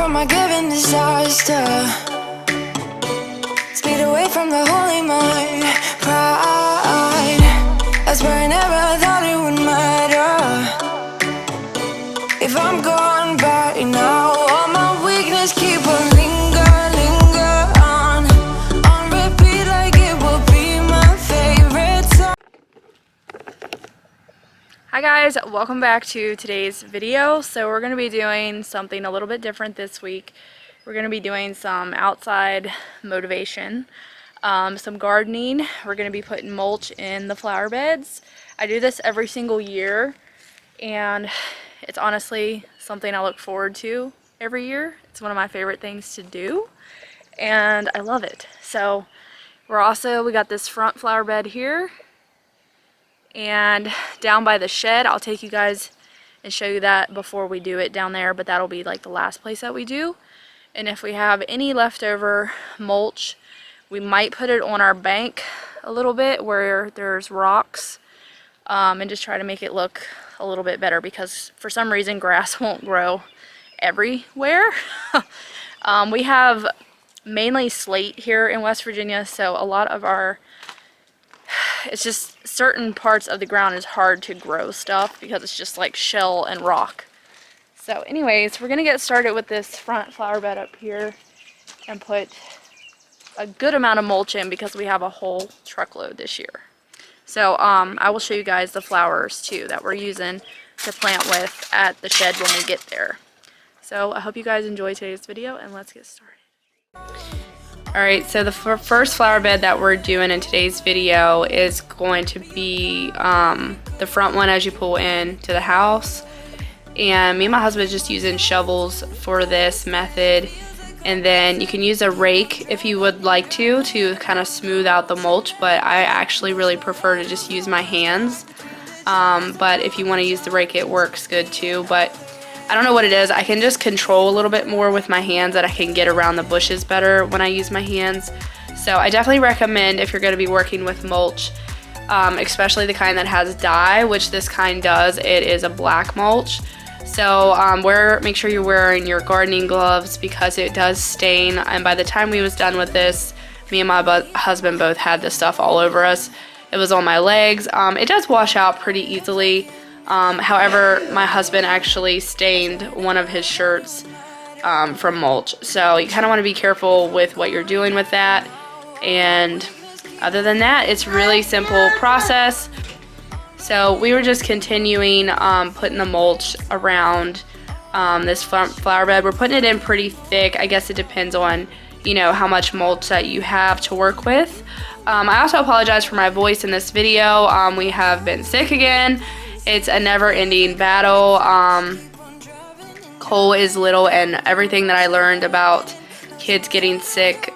from a given disaster. Speed away from the holy mind. Pride, I swear I never thought it would matter. If I'm gone by now, all my weakness keep on linger on repeat like it will be my favorite song. Hi guys, welcome back to today's video. So we're going to be doing something a little bit different this week. We're going to be doing some outside motivation, some gardening. We're going to be putting mulch in the flower beds. I do this every single year, and it's honestly something I look forward to every year. It's one of my favorite things to do, and I love it. So we got this front flower bed here, and down by the shed, I'll take you guys and show you that before we do it down there, but that'll be like the last place that we do. And if we have any leftover mulch, we might put it on our bank a little bit where there's rocks, and just try to make it look a little bit better, because for some reason grass won't grow everywhere. We have mainly slate here in West Virginia, so a lot of it's just certain parts of the ground is hard to grow stuff because it's just like shell and rock. So anyways, we're gonna get started with this front flower bed up here and put a good amount of mulch in because we have a whole truckload this year. So I will show you guys the flowers too that we're using to plant with at the shed when we get there. So I hope you guys enjoy today's video, and let's get started. Alright, so the first flower bed that we're doing in today's video is going to be the front one as you pull into the house. And me and my husband are just using shovels for this method. And then you can use a rake if you would like to kind of smooth out the mulch, but I actually really prefer to just use my hands. But if you want to use the rake, it works good too. But I don't know what it is. I can just control a little bit more with my hands, that I can get around the bushes better when I use my hands. So I definitely recommend, if you're going to be working with mulch, especially the kind that has dye, which this kind does, it is a black mulch. So make sure you're wearing your gardening gloves because it does stain. And by the time we was done with this, me and my husband both had this stuff all over us. It was on my legs. It does wash out pretty easily. However, my husband actually stained one of his shirts from mulch. So you kind of want to be careful with what you're doing with that. And other than that, it's really simple process. So we were just continuing putting the mulch around this front flower bed. We're putting it in pretty thick. I guess it depends on, how much mulch that you have to work with. I also apologize for my voice in this video. We have been sick again. It's a never-ending battle. Cole is little, and everything that I learned about kids getting sick,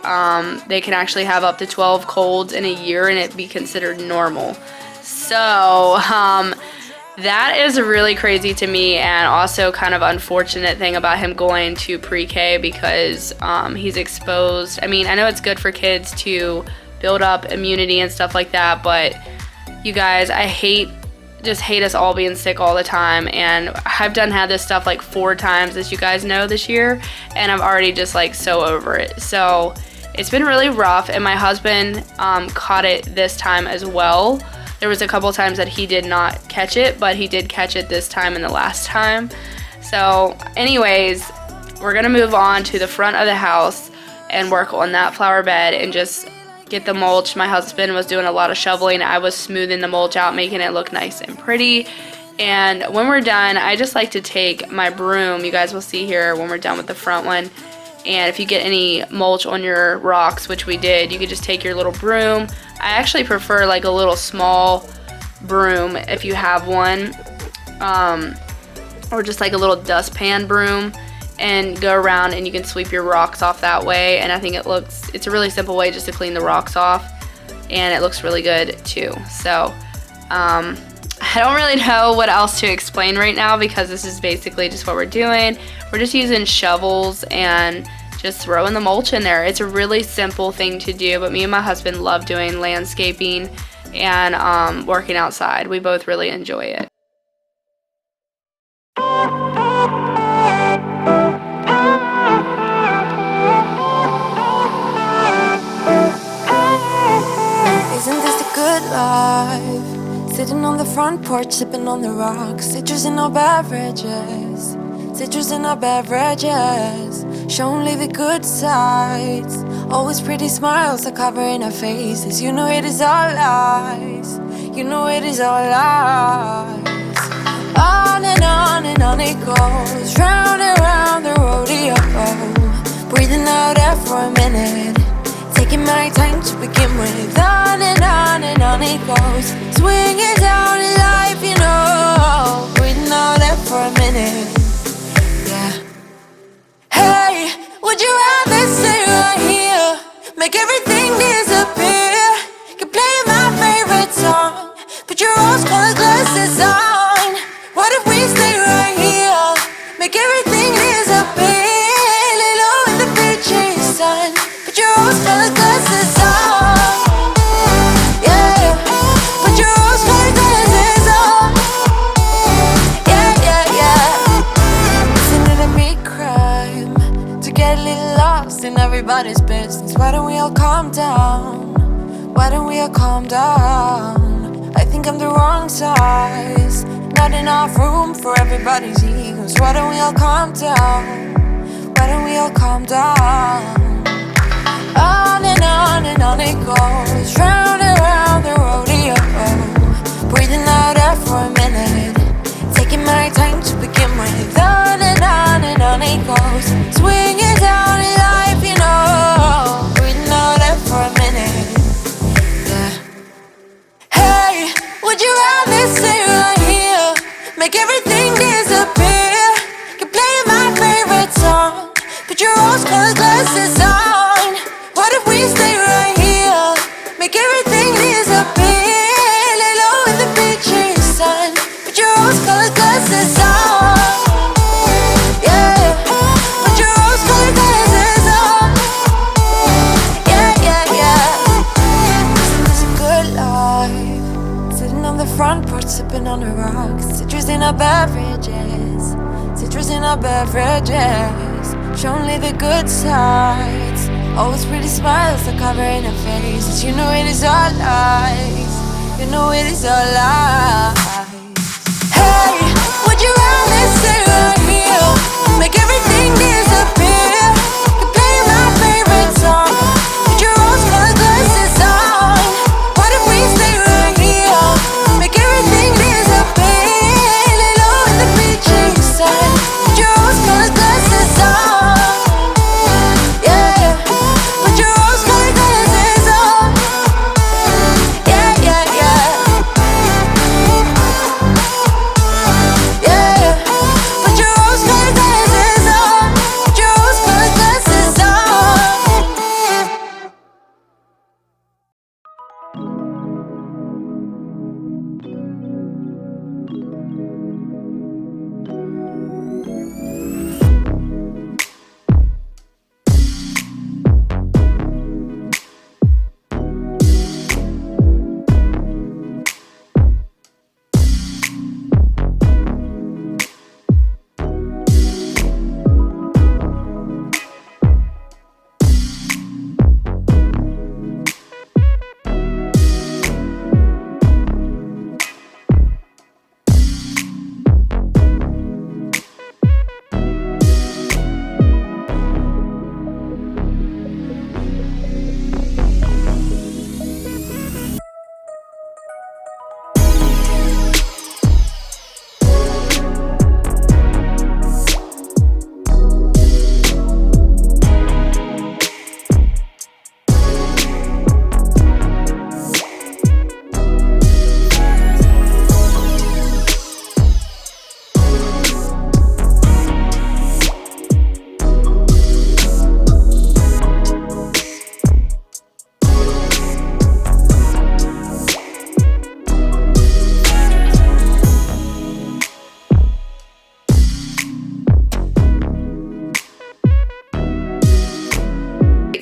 they can actually have up to 12 colds in a year and it be considered normal. So that is really crazy to me, and also kind of unfortunate thing about him going to pre-K, because he's exposed. I mean, I know it's good for kids to build up immunity and stuff like that, but you guys, I hate us all being sick all the time. And I've had this stuff like 4 times, as you guys know, this year, and I'm already just like so over it. So it's been really rough, and my husband caught it this time as well. There was a couple times that he did not catch it, but he did catch it this time and the last time. So anyways, we're gonna move on to the front of the house and work on that flower bed and just get the mulch. My husband was doing a lot of shoveling. I was smoothing the mulch out, making it look nice and pretty. And when we're done, I just like to take my broom. You guys will see here when we're done with the front one. And if you get any mulch on your rocks, which we did, you could just take your little broom. I actually prefer like a little small broom if you have one, or just like a little dustpan broom, and go around and you can sweep your rocks off that way. And I think it's a really simple way just to clean the rocks off, and it looks really good too. So I don't really know what else to explain right now, because this is basically just what we're doing. We're just using shovels and just throwing the mulch in there. It's a really simple thing to do, but me and my husband love doing landscaping and working outside. We both really enjoy it. the front porch, sipping on the rocks. Citrus in our beverages. Citrus in our beverages. Show only the good sides. Always pretty smiles are covering our faces. You know it is all lies. You know it is all lies. On and on it goes. Round and round the rodeo. Breathing out air for a minute. Taking my time to begin with. On and on it goes. Swinging down in life, you know. Breathing out air for a minute. Yeah. Hey, would you rather stay right here? Make everything disappear. Keep playing my favorite song. Put your rose-colored glasses on. What if we stay right here? Make everything disappear. Lay low in the beaching sun. Put your rose-colored glasses on. Yeah. Put your rose-colored glasses on. Yeah, yeah, yeah. Isn't it a big crime to get a little lost in everybody's business? Why don't we all calm down? Why don't we all calm down? I think I'm the wrong size. Not enough room for everybody's egos. Why don't we all calm down? Why don't we all calm down? On and on it goes. Round and round the rodeo. Breathing out air for a minute. Taking my time to begin with. On and on it goes. Swinging down in life, you know. Breathing out air for a minute. Yeah. Hey, would you rather stay right here? Make everything disappear. Keep playing my favorite song. Put your rose-colored glasses on. What if we stay right here? Make everything disappear. Lay low in the beaching sun. Put your rose-colored glasses on. Yeah. Put your rose-colored glasses on. Yeah, yeah, yeah. Isn't this a good life? Sitting on the front porch, sipping on the rocks. Citrus in our beverages. Citrus in our beverages. Show only the good sides. Always pretty smiles are covering our faces. You know it is all lies. You know it is all lies. Hey, would you rather stay right here? Make everything disappear. Keep playing my favorite song. Put your rose-colored glasses on. What if we stay right here? Make everything disappear. Lay low in the beaching sun. Put your rose-colored glasses on. Yeah. Put your rose-colored glasses on. Yeah, yeah, yeah. Yeah. Put your rose-colored glasses on. Put your rose-colored glasses on.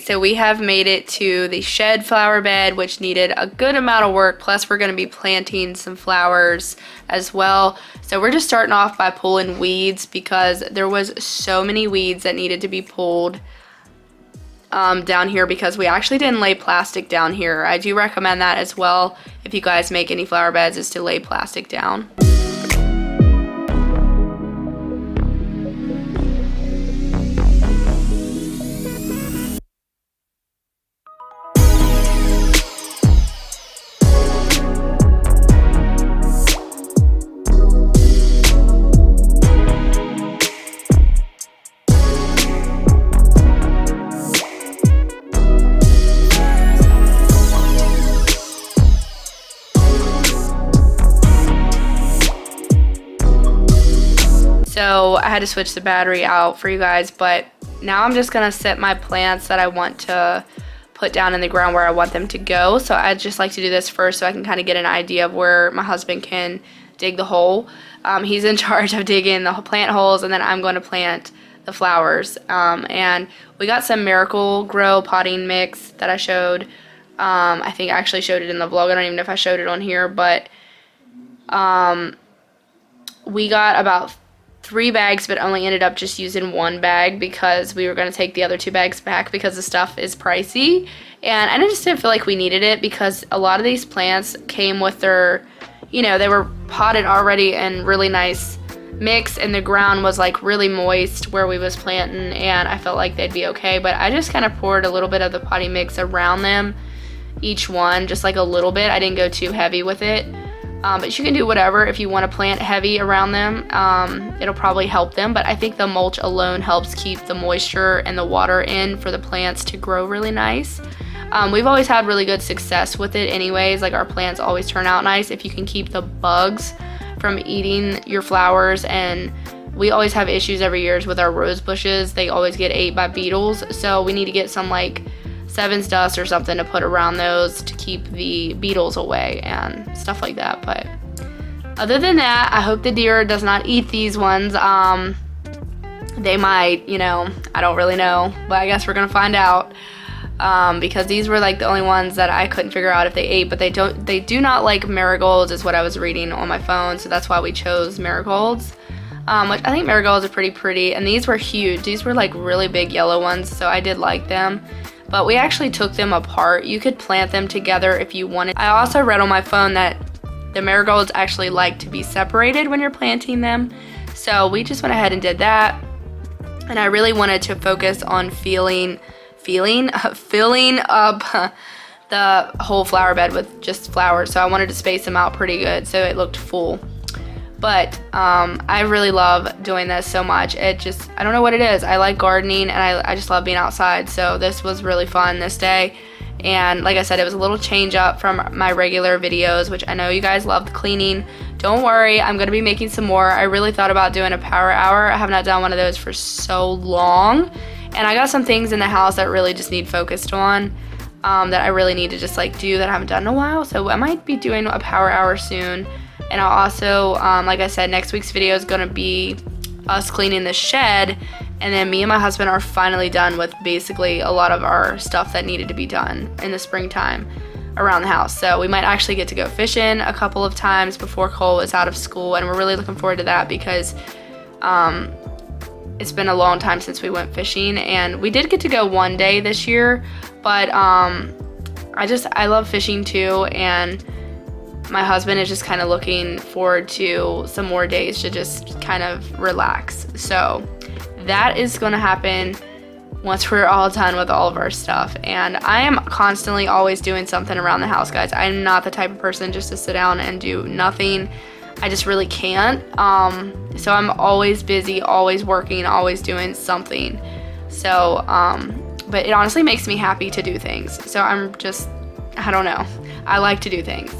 So we have made it to the shed flower bed, which needed a good amount of work. Plus we're going to be planting some flowers as well. So we're just starting off by pulling weeds because there was so many weeds that needed to be pulled. down here because we actually didn't lay plastic down here. I do recommend that as well if you guys make any flower beds, is to lay plastic down. So I had to switch the battery out for you guys, but now I'm just gonna set my plants that I want to put down in the ground where I want them to go. So I just like to do this first so I can kind of get an idea of where my husband can dig the hole. He's in charge of digging the plant holes, and then I'm going to plant the flowers. And we got some Miracle Grow potting mix that I showed. I think I actually showed it in the vlog. I don't even know if I showed it on here, but we got about 3 bags, but only ended up just using 1 bag because we were going to take the other 2 bags back because the stuff is pricey. And I just didn't feel like we needed it because a lot of these plants came with their, you know, they were potted already in really nice mix, and the ground was like really moist where we was planting, and I felt like they'd be okay. But I just kind of poured a little bit of the potting mix around them, each one, just like a little bit. I didn't go too heavy with it. But you can do whatever. If you want to plant heavy around them, it'll probably help them. But I think the mulch alone helps keep the moisture and the water in for the plants to grow really nice. We've always had really good success with it anyways. Like, our plants always turn out nice if you can keep the bugs from eating your flowers. And we always have issues every year with our rose bushes. They always get ate by beetles. So we need to get some like Sevens dust or something to put around those to keep the beetles away and stuff like that. But other than that, I hope the deer does not eat these ones. They might, you know, I don't really know, but I guess we're gonna find out, because these were like the only ones that I couldn't figure out if they ate. But they do not like marigolds is what I was reading on my phone, so that's why we chose marigolds. Which I think marigolds are pretty, and these were huge. These were like really big yellow ones, so I did like them. But we actually took them apart. You could plant them together if you wanted. I also read on my phone that the marigolds actually like to be separated when you're planting them. So we just went ahead and did that. And I really wanted to focus on filling up the whole flower bed with just flowers. So I wanted to space them out pretty good so it looked full. But I really love doing this so much. It just, I don't know what it is. I like gardening, and I just love being outside. So this was really fun this day. And like I said, it was a little change up from my regular videos, which I know you guys love the cleaning. Don't worry, I'm going to be making some more. I really thought about doing a power hour. I have not done one of those for so long. And I got some things in the house that really just need focused on, that I really need to just like do that I haven't done in a while. So I might be doing a power hour soon. And I'll also, like I said, next week's video is going to be us cleaning the shed. And then me and my husband are finally done with basically a lot of our stuff that needed to be done in the springtime around the house. So we might actually get to go fishing a couple of times before Cole is out of school. And we're really looking forward to that because it's been a long time since we went fishing. And we did get to go one day this year. But I love fishing too. And my husband is just kind of looking forward to some more days to just kind of relax. So that is going to happen once we're all done with all of our stuff. And I am constantly always doing something around the house, guys. I'm not the type of person just to sit down and do nothing. I just really can't. So I'm always busy, always working, always doing something. So, but it honestly makes me happy to do things. So I'm just, I don't know. I like to do things.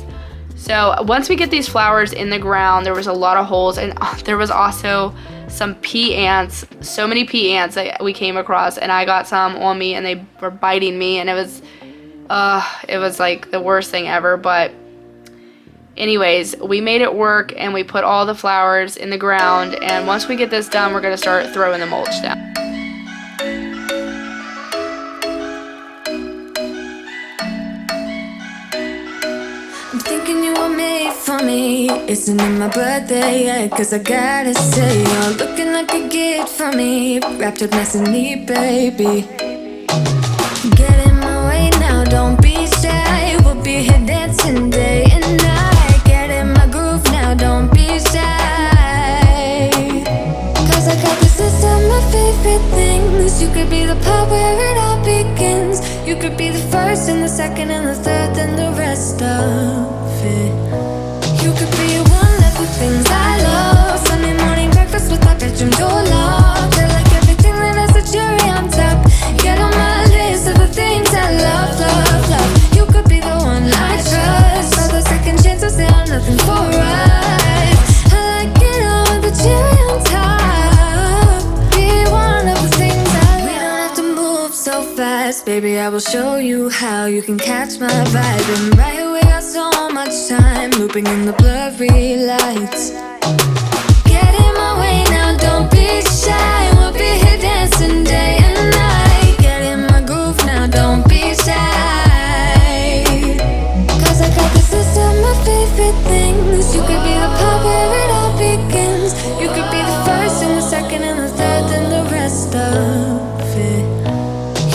So once we get these flowers in the ground, there was a lot of holes, and there was also some pea ants, so many pea ants that we came across, and I got some on me and they were biting me, and it was like the worst thing ever. But anyways, we made it work, and we put all the flowers in the ground, and once we get this done, we're gonna start throwing the mulch down. For me, isn't it my birthday yet? Cause I gotta say, you're looking like a gift for me, wrapped up nice and neat, baby. here dancing day and night. Get in my groove now, don't be shy. Cause I got this list of my favorite things. You could be the part where it all begins. You could be the first and the second and the third and the rest of it. You could be one of the things I love. Sunday morning breakfast with our bedroom door locked. I like everything that has a cherry on top. Get on my list of the things I love, love, love. You could be the one I trust. All the second chances, they are nothing for us. I like it all with the cherry on top. Be one of the things I love. We don't have to move so fast, baby, I will show you how. You can catch my vibe. And right here we got so much time, looping in the blurry lights. Get in my way now, don't be shy. We'll be here dancing day and night. Get in my groove now, don't be shy. Cause I got this list of my favorite things. You could be the part where it all begins. You could be the first and the second and the third and the rest of it.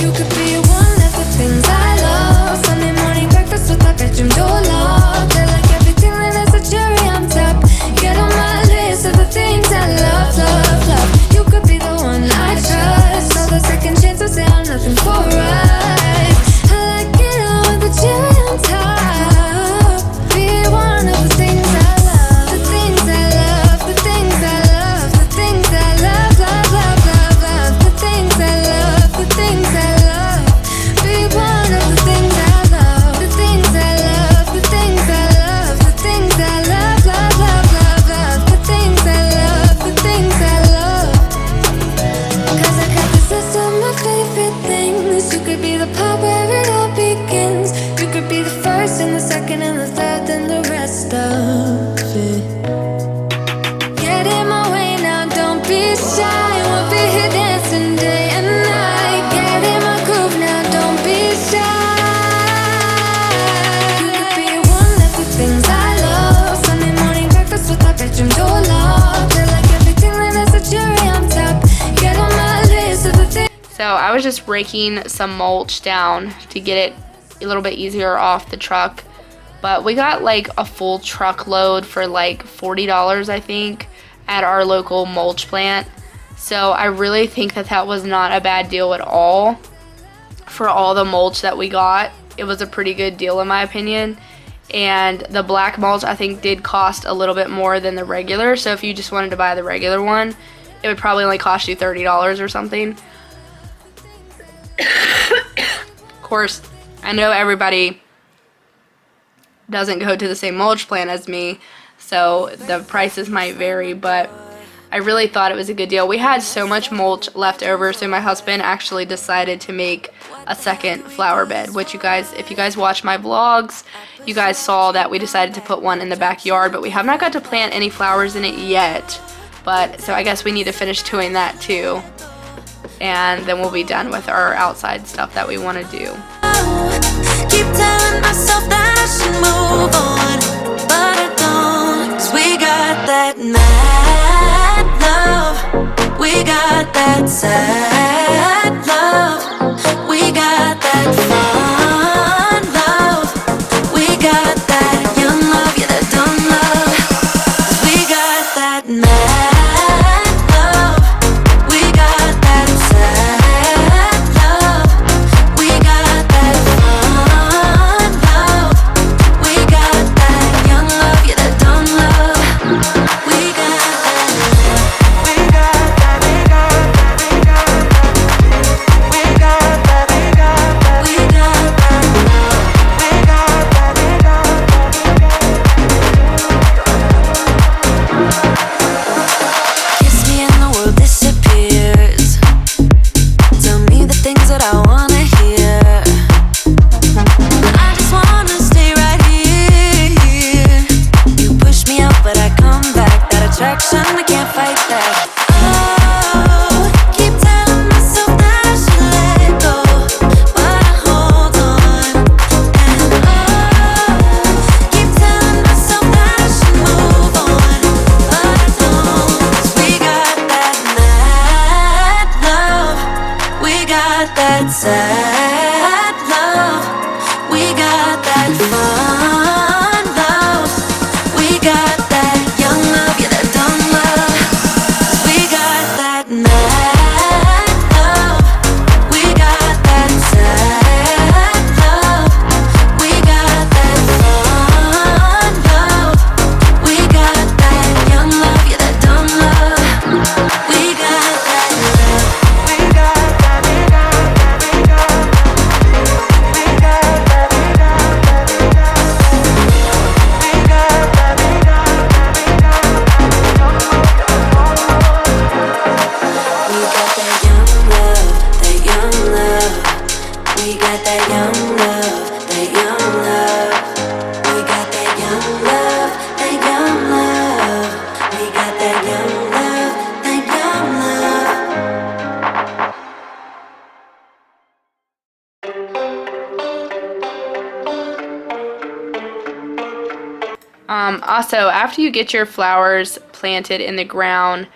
You could be one of the things I love. Sunday morning breakfast with our bedroom door locked. I like everything that has a cherry on top. Get on my list of the things I love, love, love. You could be the one I trust. All the second chances, they are nothing for us. I like it all with the cherry on top. Be one of the things I love. The things I love, the things I love, the things I love, love, love, love, love. The things I love, the things I love. Be one of the things I love. The things I love, the things I love, the things I love, love, love, love, love. The things I love, the things I love. Cause I got this list of my favorite things. You could be the part where it all begins. You could be the first and the second and the third and the rest of it. Get in my way now, don't be shy. We'll be here dancing day and night. Get in my groove now, don't be shy. You could be one of the things I love. Sunday morning breakfast with our bedroom door locked. I like everything that has a cherry on top. Get on my list of the things. So I was just raking some mulch down to get it a little bit easier off the truck. But we got like a full truckload for like $40, I think, at our local mulch plant. So I really think that that was not a bad deal at all for all the mulch that we got. It was a pretty good deal in my opinion. And the black mulch I think did cost a little bit more than the regular. So if you just wanted to buy the regular one, it would probably only cost you $30 or something. Of course, I know everybody doesn't go to the same mulch plant as me, so the prices might vary, but I really thought it was a good deal. We had so much mulch left over, so my husband actually decided to make a second flower bed, which you guys, if you guys watch my vlogs, you guys saw that we decided to put one in the backyard, but we have not got to plant any flowers in it yet. But so I guess we need to finish doing that too, and then we'll be done with our outside stuff that we want to do. Keep telling myself that I should move on, but I don't. 'Cause we got that mad love, we got that sad love, we got that fun love, we got that young love, yeah, that dumb love. 'Cause we got that mad love, we got that sad love, we got that fun love, we got that young love, yeah, that dumb love. We got that, we got that, we got that, we got that, we got that, we got that, we got that love, we got that, we got that. Kiss me and the world disappears. Tell me the things that I wanna hear. I just wanna stay right here. You push me out, but I come back. That attraction, I can't fight that. Oh, keep telling myself that I should let go, but I hold on. And oh, keep telling myself that I should move on, but I don't. 'Cause we got that mad love, we got that sad love, we got that fun Also, after you get your flowers planted in the ground,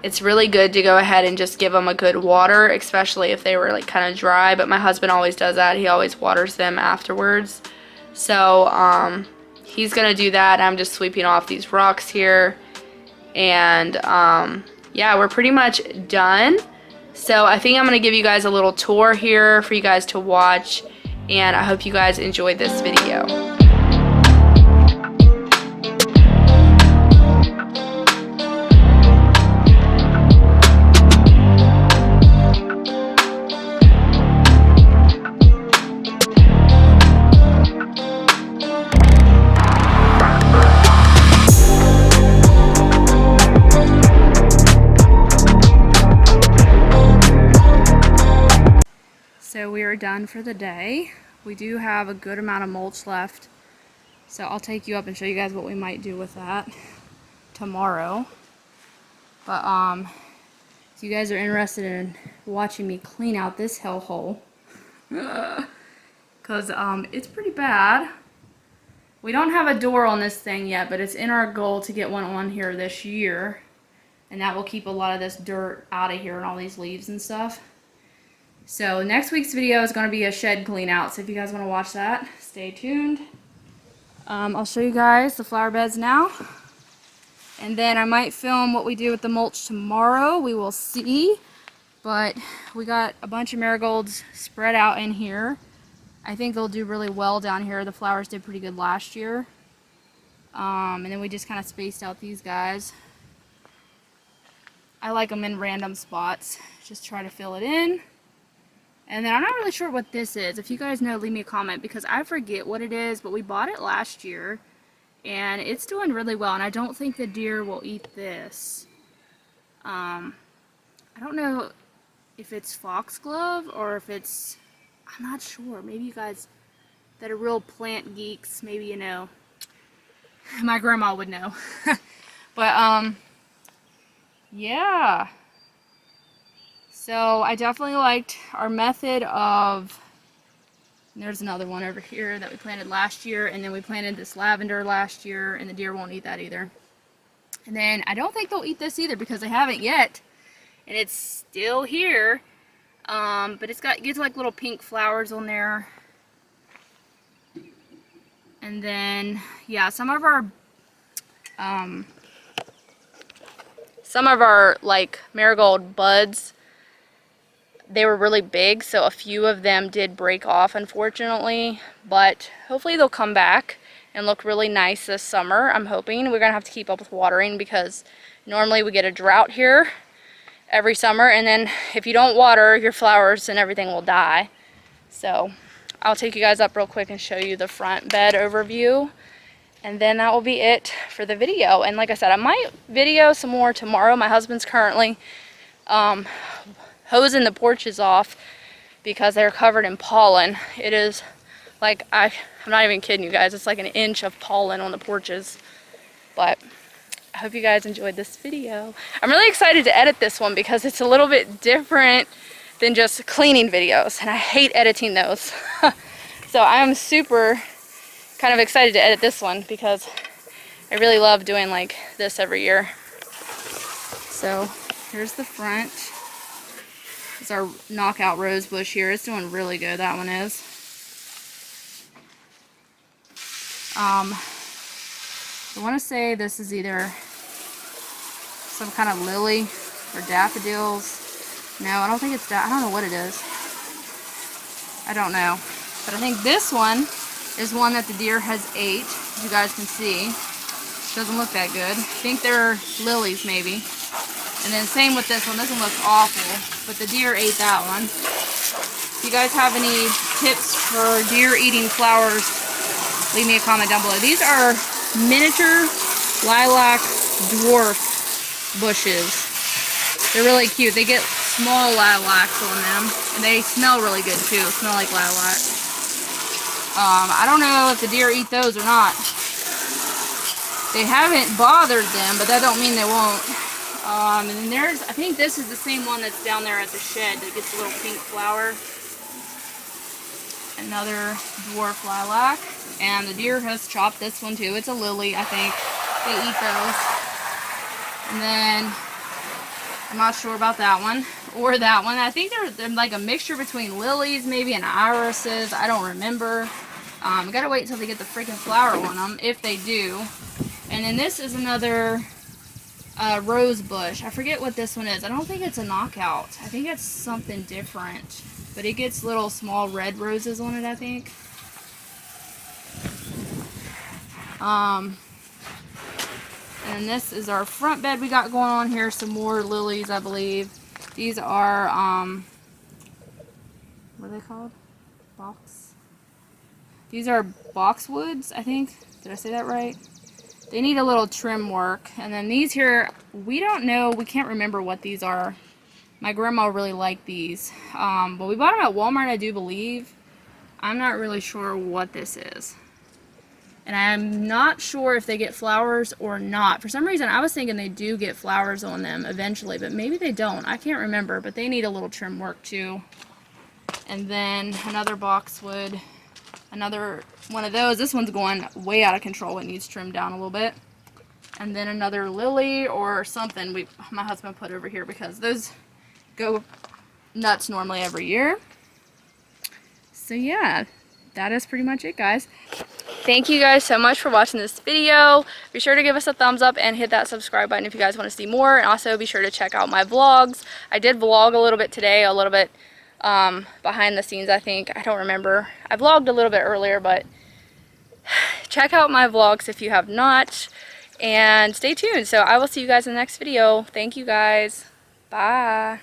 it's really good to go ahead and just give them a good water, especially if they were like kind of dry. But my husband always does that. He always waters them afterwards. So he's gonna do that. I'm just sweeping off these rocks here, and yeah, we're pretty much done. So I think I'm gonna give you guys a little tour here for you guys to watch, and I hope you guys enjoyed this video. So we are done for the day. We do have a good amount of mulch left, so I'll take you up and show you guys what we might do with that tomorrow. But if you guys are interested in watching me clean out this hellhole, because it's pretty bad. We don't have a door on this thing yet, but it's in our goal to get one on here this year, and that will keep a lot of this dirt out of here and all these leaves and stuff. So next week's video is going to be a shed clean out, so if you guys want to watch that, stay tuned. I'll show you guys the flower beds now, and then I might film what we do with the mulch tomorrow. We will see, but we got a bunch of marigolds spread out in here. I think they'll do really well down here. The flowers did pretty good last year. And then we just kind of spaced out these guys. I like them in random spots. Just try to fill it in. And then I'm not really sure what this is. If you guys know, leave me a comment, because I forget what it is, but we bought it last year and it's doing really well, and I don't think the deer will eat this. I don't know if it's foxglove or if it's, I'm not sure. Maybe you guys that are real plant geeks, maybe you know. My grandma would know. But yeah. So I definitely liked our method of, there's another one over here that we planted last year, and then we planted this lavender last year, and the deer won't eat that either. And then I don't think they'll eat this either because they haven't yet, and it's still here. But it gets like little pink flowers on there. And then yeah, some of our like marigold buds, they were really big, so a few of them did break off, unfortunately, but hopefully they'll come back and look really nice this summer. I'm hoping. We're gonna have to keep up with watering because normally we get a drought here every summer, and then if you don't water your flowers, then everything will die. So I'll take you guys up real quick and show you the front bed overview, and then that will be it for the video. And like I said, I might video some more tomorrow. My husband's currently hosing the porches off because they're covered in pollen. It is like, I'm not even kidding you guys, it's like an inch of pollen on the porches. But I hope you guys enjoyed this video. I'm really excited to edit this one because it's a little bit different than just cleaning videos, and I hate editing those. So I'm super kind of excited to edit this one because I really love doing like this every year. So here's the front. It's our knockout rose bush here. It's doing really good, that one is. I want to say this is either some kind of lily or daffodils. No, I don't think it's I don't know what it is. I don't know. But I think this one is one that the deer has ate, as you guys can see. Doesn't look that good. I think they're lilies maybe. And then same with this one. This one looks awful, but the deer ate that one. If you guys have any tips for deer eating flowers, leave me a comment down below. These are miniature lilac dwarf bushes. They're really cute. They get small lilacs on them, and they smell really good too. Smell like lilac. I don't know if the deer eat those or not. They haven't bothered them, but that don't mean they won't. And then there's, I think this is the same one that's down there at the shed that gets a little pink flower. Another dwarf lilac. And the deer has chopped this one too. It's a lily, I think. They eat those. And then, I'm not sure about that one or that one. I think they're like a mixture between lilies maybe and irises. I don't remember. Gotta wait until they get the freaking flower on them, if they do. And then this is another rose bush. I forget what this one is. I don't think it's a knockout. I think it's something different. But it gets little small red roses on it, I think. And this is our front bed we got going on here. Some more lilies, I believe. These are, what are they called? These are boxwoods, I think. Did I say that right? They need a little trim work. And then these here, we don't know, we can't remember what these are. My grandma really liked these. But we bought them at Walmart, I do believe. I'm not really sure what this is. And I'm not sure if they get flowers or not. For some reason, I was thinking they do get flowers on them eventually, but maybe they don't. I can't remember, but they need a little trim work too. And then another boxwood. Another one of those. This one's going way out of control. It needs trimmed down a little bit. And then another lily or something my husband put over here because those go nuts normally every year. So yeah, that is pretty much it, guys. Thank you guys so much for watching this video. Be sure to give us a thumbs up and hit that subscribe button if you guys want to see more. And also be sure to check out my vlogs. I did vlog a little bit today, a little bit behind the scenes, I think. I don't remember. I vlogged a little bit earlier, but check out my vlogs if you have not. And stay tuned. So I will see you guys in the next video. Thank you guys. Bye.